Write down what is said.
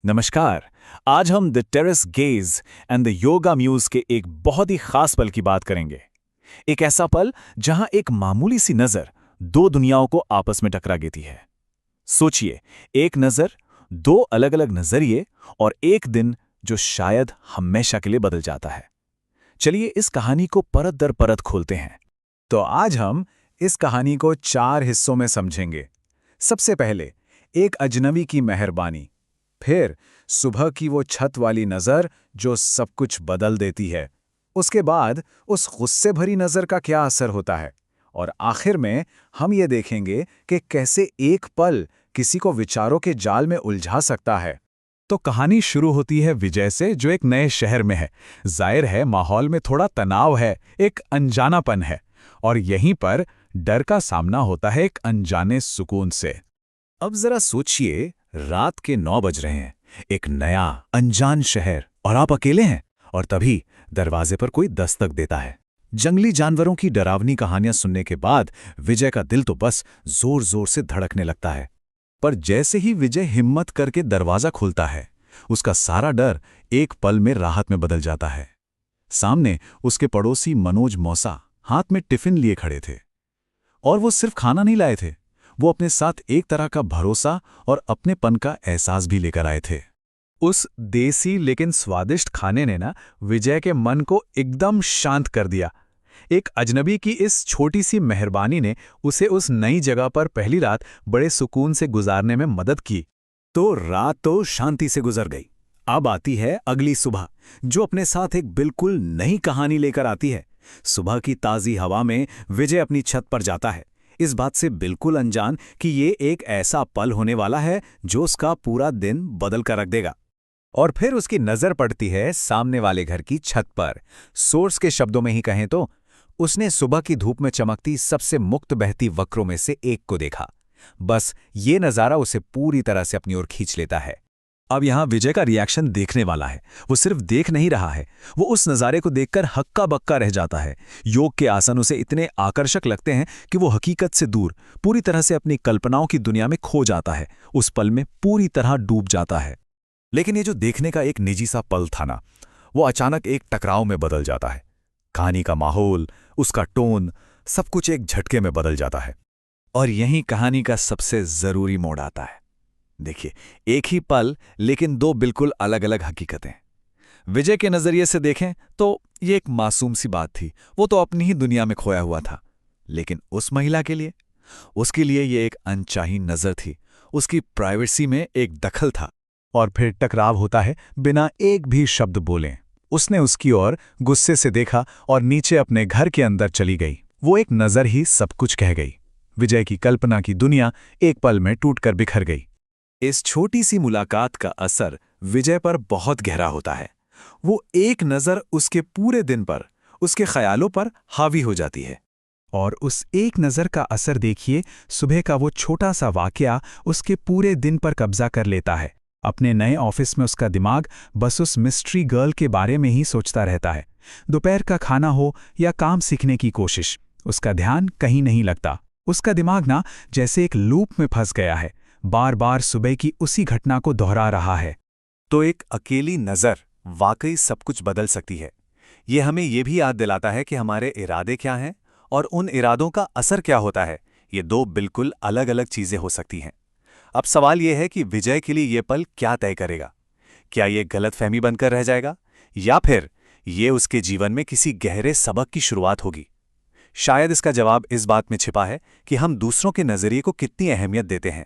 नमस्कार। आज हम the terrace gaze and the yoga muse के एक बहुत ही खास पल की बात करेंगे। एक ऐसा पल जहां एक मामूली सी नजर दो दुनियाओं को आपस में टकरा देती है। सोचिए, एक नजर, दो अलग अलग नजरिए और एक दिन जो शायद हमेशा के लिए बदल जाता है। चलिए इस कहानी को परत दर परत खोलते हैं। तो आज हम इस कहानी को 4 हिस्सों में समझेंगे। सबसे पहले एक अजनबी की मेहरबानी, फिर सुबह की वो छत वाली नजर जो सब कुछ बदल देती है, उसके बाद उस गुस्से भरी नजर का क्या असर होता है, और आखिर में हम ये देखेंगे कि कैसे एक पल किसी को विचारों के जाल में उलझा सकता है। तो कहानी शुरू होती है विजय से, जो एक नए शहर में है। जाहिर है माहौल में थोड़ा तनाव है, एक अनजानापन है, और यहीं पर डर का सामना होता है एक अनजाने सुकून से। अब जरा सोचिए, रात के 9 बज रहे हैं, एक नया अनजान शहर, और आप अकेले हैं। और तभी दरवाजे पर कोई दस्तक देता है। जंगली जानवरों की डरावनी कहानियां सुनने के बाद विजय का दिल तो बस जोर जोर से धड़कने लगता है। पर जैसे ही विजय हिम्मत करके दरवाजा खोलता है, उसका सारा डर एक पल में राहत में बदल जाता है। सामने उसके पड़ोसी मनोज मौसा हाथ में टिफिन लिए खड़े थे, और वो सिर्फ खाना नहीं लाए थे, वो अपने साथ एक तरह का भरोसा और अपनेपन का एहसास भी लेकर आए थे। उस देसी लेकिन स्वादिष्ट खाने ने ना विजय के मन को एकदम शांत कर दिया। एक अजनबी की इस छोटी सी मेहरबानी ने उसे उस नई जगह पर पहली रात बड़े सुकून से गुजारने में मदद की। तो रात तो शांति से गुजर गई। अब आती है अगली सुबह, जो अपने साथ एक बिल्कुल नई कहानी लेकर आती है। सुबह की ताज़ी हवा में विजय अपनी छत पर जाता है, इस बात से बिल्कुल अनजान कि ये एक ऐसा पल होने वाला है जो उसका पूरा दिन बदल कर रख देगा। और फिर उसकी नजर पड़ती है सामने वाले घर की छत पर। सोर्स के शब्दों में ही कहें तो उसने सुबह की धूप में चमकती सबसे मुक्त बहती वक्रों में से एक को देखा। बस ये नज़ारा उसे पूरी तरह से अपनी ओर खींच लेता है। अब यहां विजय का रिएक्शन देखने वाला है। वो सिर्फ देख नहीं रहा है, वो उस नज़ारे को देखकर हक्का बक्का रह जाता है। योग के आसन उसे इतने आकर्षक लगते हैं कि वो हकीकत से दूर पूरी तरह से अपनी कल्पनाओं की दुनिया में खो जाता है, उस पल में पूरी तरह डूब जाता है। लेकिन ये जो देखने का एक निजी सा पल था ना, वो अचानक एक टकराव में बदल जाता है। कहानी का माहौल, उसका टोन, सब कुछ एक झटके में बदल जाता है। और यहीं कहानी का सबसे जरूरी मोड़ आता है। देखिए, एक ही पल लेकिन दो बिल्कुल अलग अलग हकीकतें। विजय के नजरिए से देखें तो ये एक मासूम सी बात थी, वो तो अपनी ही दुनिया में खोया हुआ था। लेकिन उस महिला के लिए, उसके लिए ये एक अनचाही नजर थी, उसकी प्राइवेसी में एक दखल था। और फिर टकराव होता है बिना एक भी शब्द बोले। उसने उसकी ओर गुस्से से देखा और नीचे अपने घर के अंदर चली गई। वो एक नजर ही सब कुछ कह गई। विजय की कल्पना की दुनिया एक पल में टूटकर बिखर गई। इस छोटी सी मुलाकात का असर विजय पर बहुत गहरा होता है। वो एक नज़र उसके पूरे दिन पर, उसके ख्यालों पर हावी हो जाती है। और उस एक नज़र का असर देखिए, सुबह का वो छोटा सा वाकया उसके पूरे दिन पर कब्जा कर लेता है। अपने नए ऑफिस में उसका दिमाग बस उस मिस्ट्री गर्ल के बारे में ही सोचता रहता है। दोपहर का खाना हो या काम सीखने की कोशिश, उसका ध्यान कहीं नहीं लगता। उसका दिमाग ना जैसे एक लूप में फंस गया है, बार बार सुबह की उसी घटना को दोहरा रहा है। तो एक अकेली नज़र वाकई सब कुछ बदल सकती है। ये हमें ये भी याद दिलाता है कि हमारे इरादे क्या हैं और उन इरादों का असर क्या होता है। ये दो बिल्कुल अलग अलग चीज़ें हो सकती हैं। अब सवाल यह है कि विजय के लिए ये पल क्या तय करेगा। क्या ये गलतफहमी बनकर रह जाएगा, या फिर ये उसके जीवन में किसी गहरे सबक की शुरुआत होगी। शायद इसका जवाब इस बात में छिपा है कि हम दूसरों के नज़रिए को कितनी अहमियत देते हैं।